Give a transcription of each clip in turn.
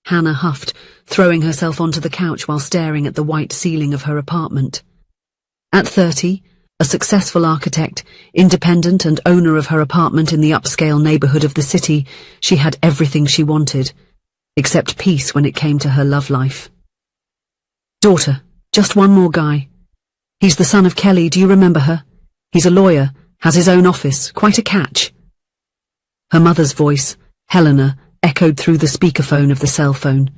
Hannah huffed, throwing herself onto the couch while staring at the white ceiling of her apartment. At 30, a successful architect, independent and owner of her apartment in the upscale neighborhood of the city, she had everything she wanted, except peace when it came to her love life. Daughter, just one more guy. He's the son of Kelly, do you remember her? He's a lawyer, has his own office, quite a catch. Her mother's voice, Helena, echoed through the speakerphone of the cell phone.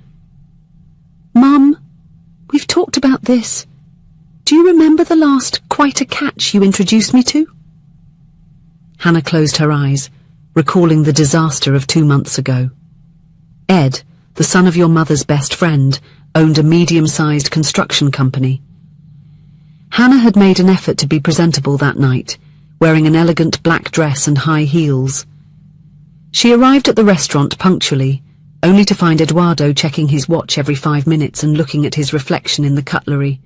Mum, we've talked about this. Do you remember the last quite a catch you introduced me to? Hannah closed her eyes, recalling the disaster of 2 months ago. Ed, the son of your mother's best friend, owned a medium-sized construction company. Hannah had made an effort to be presentable that night, wearing an elegant black dress and high heels. She arrived at the restaurant punctually, only to find Eduardo checking his watch every 5 minutes and looking at his reflection in the cutlery.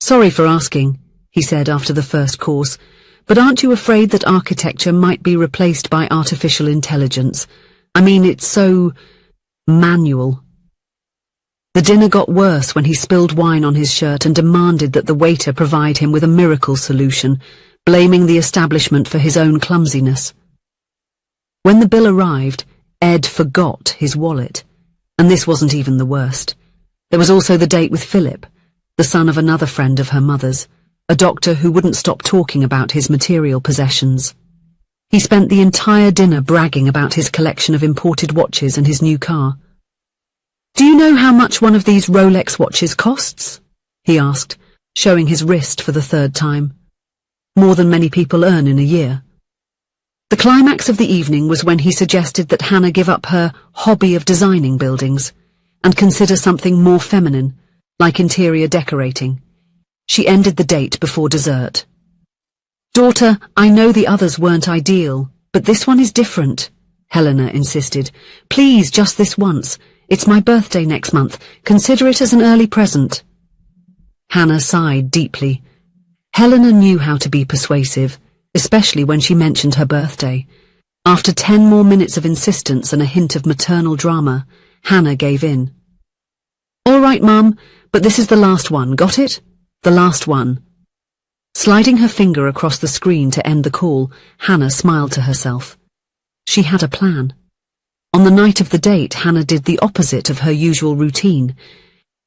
Sorry for asking, he said after the first course, but aren't you afraid that architecture might be replaced by artificial intelligence? I mean, it's so manual. The dinner got worse when he spilled wine on his shirt and demanded that the waiter provide him with a miracle solution, blaming the establishment for his own clumsiness. When the bill arrived, Ed forgot his wallet, and this wasn't even the worst. There was also the date with Philip, the son of another friend of her mother's, a doctor who wouldn't stop talking about his material possessions. He spent the entire dinner bragging about his collection of imported watches and his new car. Do you know how much one of these Rolex watches costs? He asked, showing his wrist for the 3rd time. More than many people earn in a year. The climax of the evening was when he suggested that Hannah give up her hobby of designing buildings and consider something more feminine, like interior decorating. She ended the date before dessert. Daughter, I know the others weren't ideal, but this one is different, Helena insisted. Please, just this once. It's my birthday next month. Consider it as an early present. Hannah sighed deeply. Helena knew how to be persuasive, especially when she mentioned her birthday. After 10 more minutes of insistence and a hint of maternal drama, Hannah gave in. All right, Mum, but this is the last one, got it? The last one. Sliding her finger across the screen to end the call, Hannah smiled to herself. She had a plan. On the night of the date, Hannah did the opposite of her usual routine.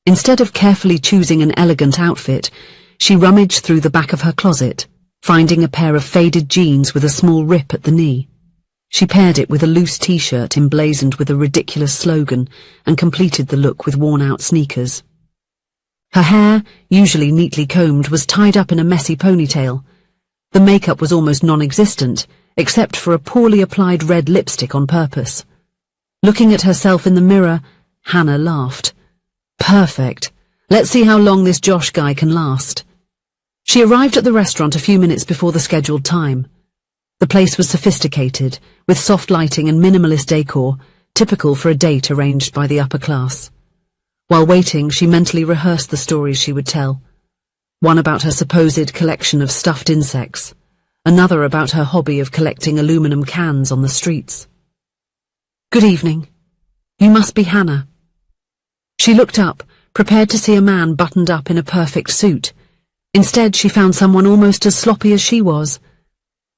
Instead of carefully choosing an elegant outfit, she rummaged through the back of her closet, finding a pair of faded jeans with a small rip at the knee. She paired it with a loose t-shirt emblazoned with a ridiculous slogan and completed the look with worn-out sneakers. Her hair, usually neatly combed, was tied up in a messy ponytail. The makeup was almost non-existent, except for a poorly applied red lipstick on purpose. Looking at herself in the mirror, Hannah laughed. Perfect. Let's see how long this Josh guy can last. She arrived at the restaurant a few minutes before the scheduled time. The place was sophisticated, with soft lighting and minimalist decor, typical for a date arranged by the upper class. While waiting, she mentally rehearsed the stories she would tell. One about her supposed collection of stuffed insects, another about her hobby of collecting aluminum cans on the streets. Good evening. You must be Hannah. She looked up, prepared to see a man buttoned up in a perfect suit. Instead, she found someone almost as sloppy as she was.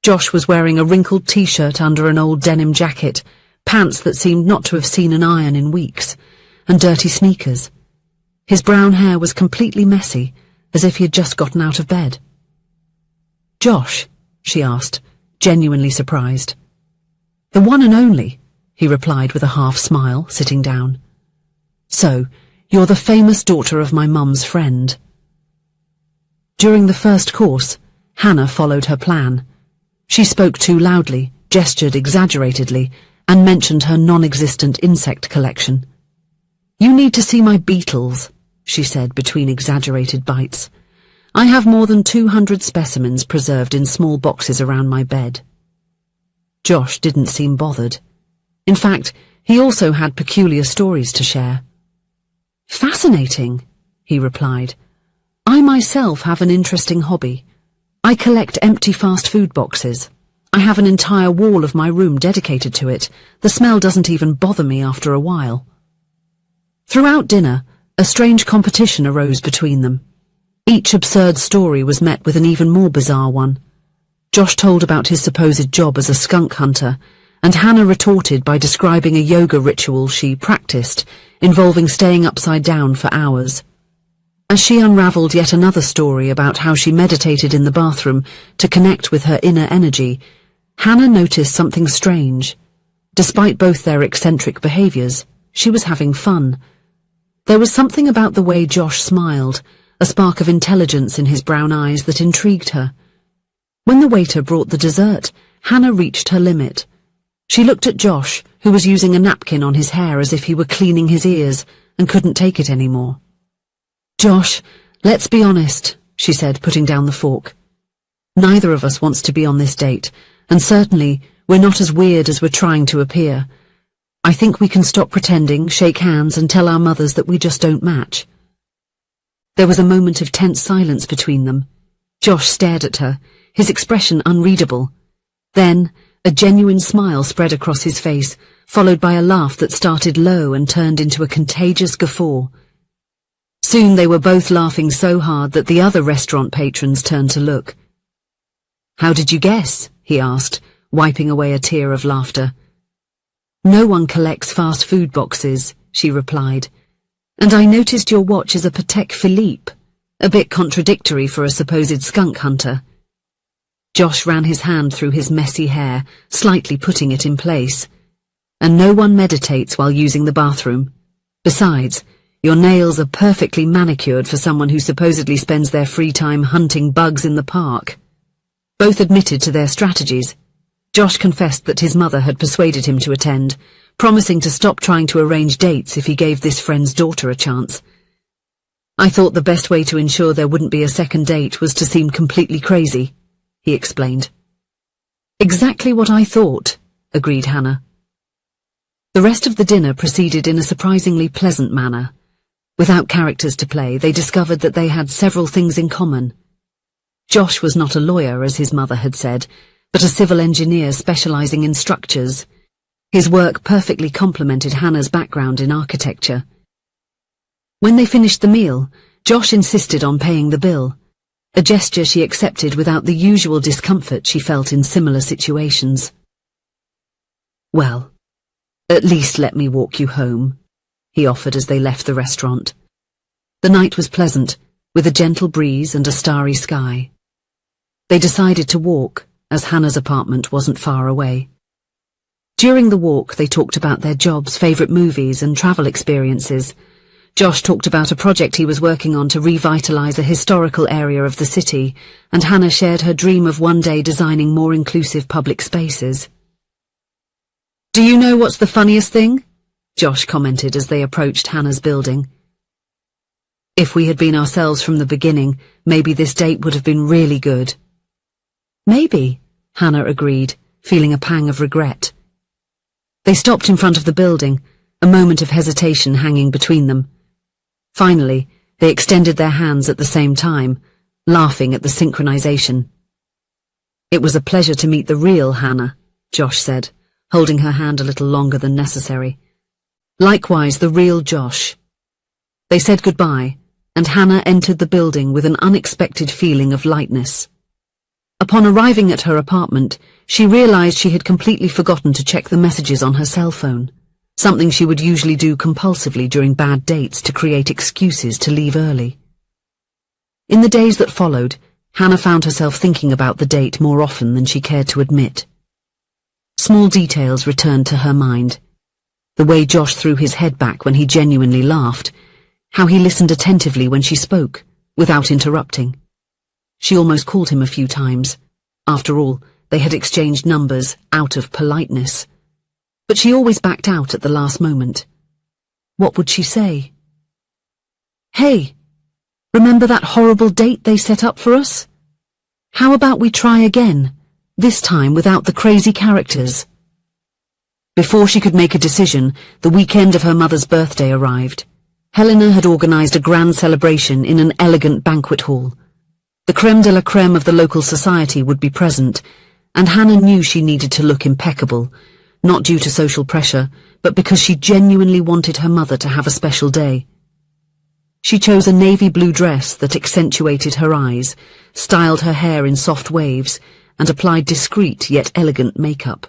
Josh was wearing a wrinkled t-shirt under an old denim jacket, pants that seemed not to have seen an iron in weeks, and dirty sneakers. His brown hair was completely messy, as if he had just gotten out of bed. Josh, she asked, genuinely surprised. The one and only, he replied with a half smile, sitting down. So, you're the famous daughter of my mum's friend. During the first course, Hannah followed her plan. She spoke too loudly, gestured exaggeratedly, and mentioned her non-existent insect collection. You need to see my beetles, she said between exaggerated bites. I have more than 200 specimens preserved in small boxes around my bed. Josh didn't seem bothered. In fact, he also had peculiar stories to share. Fascinating, he replied. I myself have an interesting hobby. I collect empty fast food boxes. I have an entire wall of my room dedicated to it. The smell doesn't even bother me after a while. Throughout dinner, a strange competition arose between them. Each absurd story was met with an even more bizarre one. Josh told about his supposed job as a skunk hunter, and Hannah retorted by describing a yoga ritual she practiced, involving staying upside down for hours. As she unraveled yet another story about how she meditated in the bathroom to connect with her inner energy, Hannah noticed something strange. Despite both their eccentric behaviors, she was having fun. There was something about the way Josh smiled, a spark of intelligence in his brown eyes that intrigued her. When the waiter brought the dessert, Hannah reached her limit. She looked at Josh, who was using a napkin on his hair as if he were cleaning his ears, and couldn't take it anymore. "Josh, let's be honest," she said, putting down the fork. "Neither of us wants to be on this date, and certainly we're not as weird as we're trying to appear. I think we can stop pretending, shake hands, and tell our mothers that we just don't match." There was a moment of tense silence between them. Josh stared at her, his expression unreadable. Then, a genuine smile spread across his face, followed by a laugh that started low and turned into a contagious guffaw. Soon they were both laughing so hard that the other restaurant patrons turned to look. "How did you guess?" he asked, wiping away a tear of laughter. "No one collects fast food boxes," she replied. "And I noticed your watch is a Patek Philippe, a bit contradictory for a supposed skunk hunter." Josh ran his hand through his messy hair, slightly putting it in place. "And no one meditates while using the bathroom. Besides, your nails are perfectly manicured for someone who supposedly spends their free time hunting bugs in the park." Both admitted to their strategies. Josh confessed that his mother had persuaded him to attend, promising to stop trying to arrange dates if he gave this friend's daughter a chance. "I thought the best way to ensure there wouldn't be a second date was to seem completely crazy," he explained. "Exactly what I thought," agreed Hannah. The rest of the dinner proceeded in a surprisingly pleasant manner. Without characters to play, they discovered that they had several things in common. Josh was not a lawyer, as his mother had said, but a civil engineer specializing in structures. His work perfectly complemented Hannah's background in architecture. When they finished the meal, Josh insisted on paying the bill, a gesture she accepted without the usual discomfort she felt in similar situations. "Well, at least let me walk you home," he offered as they left the restaurant. The night was pleasant, with a gentle breeze and a starry sky. They decided to walk, as Hannah's apartment wasn't far away. During the walk, they talked about their jobs, favorite movies, and travel experiences. Josh talked about a project he was working on to revitalize a historical area of the city, and Hannah shared her dream of one day designing more inclusive public spaces. "Do you know what's the funniest thing?" Josh commented as they approached Hannah's building. "If we had been ourselves from the beginning, maybe this date would have been really good." "Maybe," Hannah agreed, feeling a pang of regret. They stopped in front of the building, a moment of hesitation hanging between them. Finally, they extended their hands at the same time, laughing at the synchronization. "It was a pleasure to meet the real Hannah," Josh said, holding her hand a little longer than necessary. "Likewise, the real Josh." They said goodbye, and Hannah entered the building with an unexpected feeling of lightness. Upon arriving at her apartment, she realized she had completely forgotten to check the messages on her cell phone, something she would usually do compulsively during bad dates to create excuses to leave early. In the days that followed, Hannah found herself thinking about the date more often than she cared to admit. Small details returned to her mind. The way Josh threw his head back when he genuinely laughed, how he listened attentively when she spoke, without interrupting. She almost called him a few times. After all, they had exchanged numbers out of politeness. But she always backed out at the last moment. What would she say? "Hey, remember that horrible date they set up for us? How about we try again, this time without the crazy characters?" Before she could make a decision, the weekend of her mother's birthday arrived. Helena had organized a grand celebration in an elegant banquet hall. The creme de la creme of the local society would be present, and Hannah knew she needed to look impeccable, not due to social pressure, but because she genuinely wanted her mother to have a special day. She chose a navy blue dress that accentuated her eyes, styled her hair in soft waves, and applied discreet yet elegant makeup.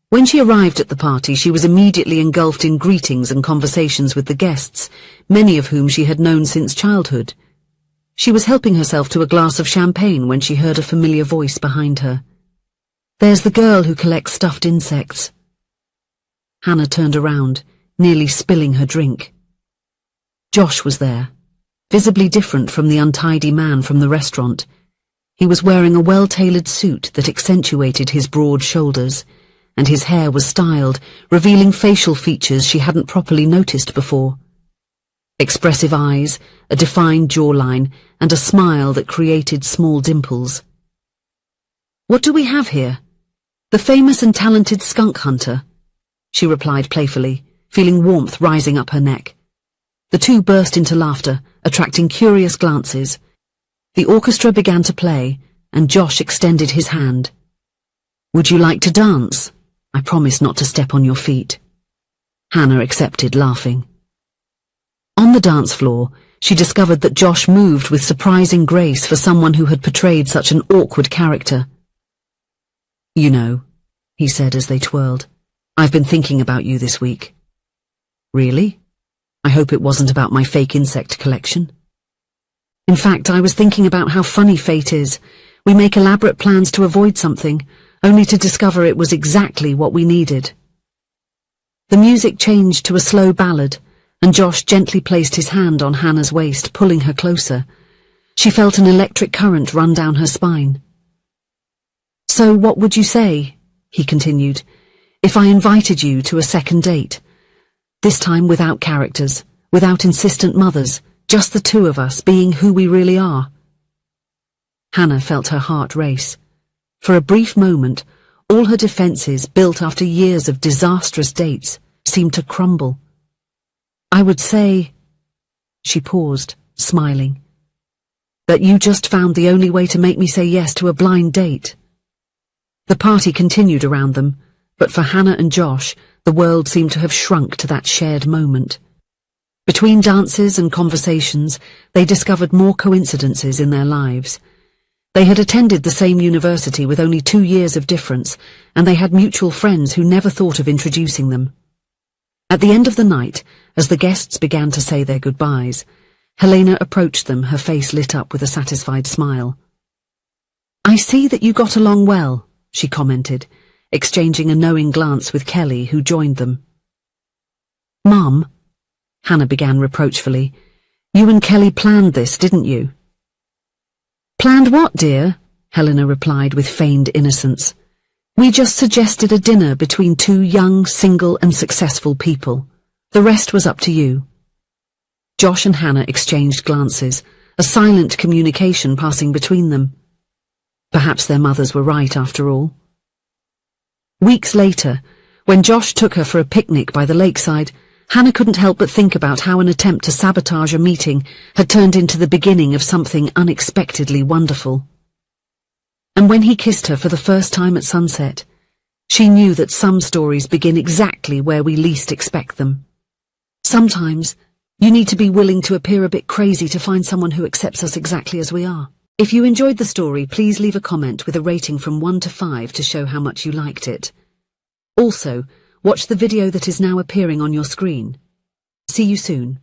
When she arrived at the party, she was immediately engulfed in greetings and conversations with the guests, many of whom she had known since childhood. She was helping herself to a glass of champagne when she heard a familiar voice behind her. "There's the girl who collects stuffed insects." Hannah turned around, nearly spilling her drink. Josh was there, visibly different from the untidy man from the restaurant. He was wearing a well-tailored suit that accentuated his broad shoulders, and his hair was styled, revealing facial features she hadn't properly noticed before. Expressive eyes, a defined jawline, and a smile that created small dimples. "What do we have here?" "The famous and talented skunk hunter," she replied playfully, feeling warmth rising up her neck. The two burst into laughter, attracting curious glances. The orchestra began to play, and Josh extended his hand. "Would you like to dance? I promise not to step on your feet." Hannah accepted, laughing. On the dance floor, she discovered that Josh moved with surprising grace for someone who had portrayed such an awkward character. "You know," he said as they twirled, "I've been thinking about you this week." "Really? I hope it wasn't about my fake insect collection." "In fact, I was thinking about how funny fate is. We make elaborate plans to avoid something, only to discover it was exactly what we needed." The music changed to a slow ballad, and Josh gently placed his hand on Hannah's waist, pulling her closer. She felt an electric current run down her spine. "So what would you say," he continued, "if I invited you to a second date? This time without characters, without insistent mothers, just the two of us being who we really are." Hannah felt her heart race. For a brief moment, all her defenses, built after years of disastrous dates, seemed to crumble. "I would say," she paused, smiling, "that you just found the only way to make me say yes to a blind date." The party continued around them, but for Hannah and Josh, the world seemed to have shrunk to that shared moment. Between dances and conversations, they discovered more coincidences in their lives. They had attended the same university with only 2 years of difference, and they had mutual friends who never thought of introducing them. At the end of the night, as the guests began to say their goodbyes, Helena approached them, her face lit up with a satisfied smile. "I see that you got along well," she commented, exchanging a knowing glance with Kelly, who joined them. "Mom," Hannah began reproachfully, "you and Kelly planned this, didn't you?" "Planned what, dear?" Helena replied with feigned innocence. "We just suggested a dinner between 2 young, single and successful people. The rest was up to you." Josh and Hannah exchanged glances, a silent communication passing between them. Perhaps their mothers were right after all. Weeks later, when Josh took her for a picnic by the lakeside, Hannah couldn't help but think about how an attempt to sabotage a meeting had turned into the beginning of something unexpectedly wonderful. And when he kissed her for the first time at sunset, she knew that some stories begin exactly where we least expect them. Sometimes, you need to be willing to appear a bit crazy to find someone who accepts us exactly as we are. If you enjoyed the story, please leave a comment with a rating from 1 to 5 to show how much you liked it. Also, watch the video that is now appearing on your screen. See you soon.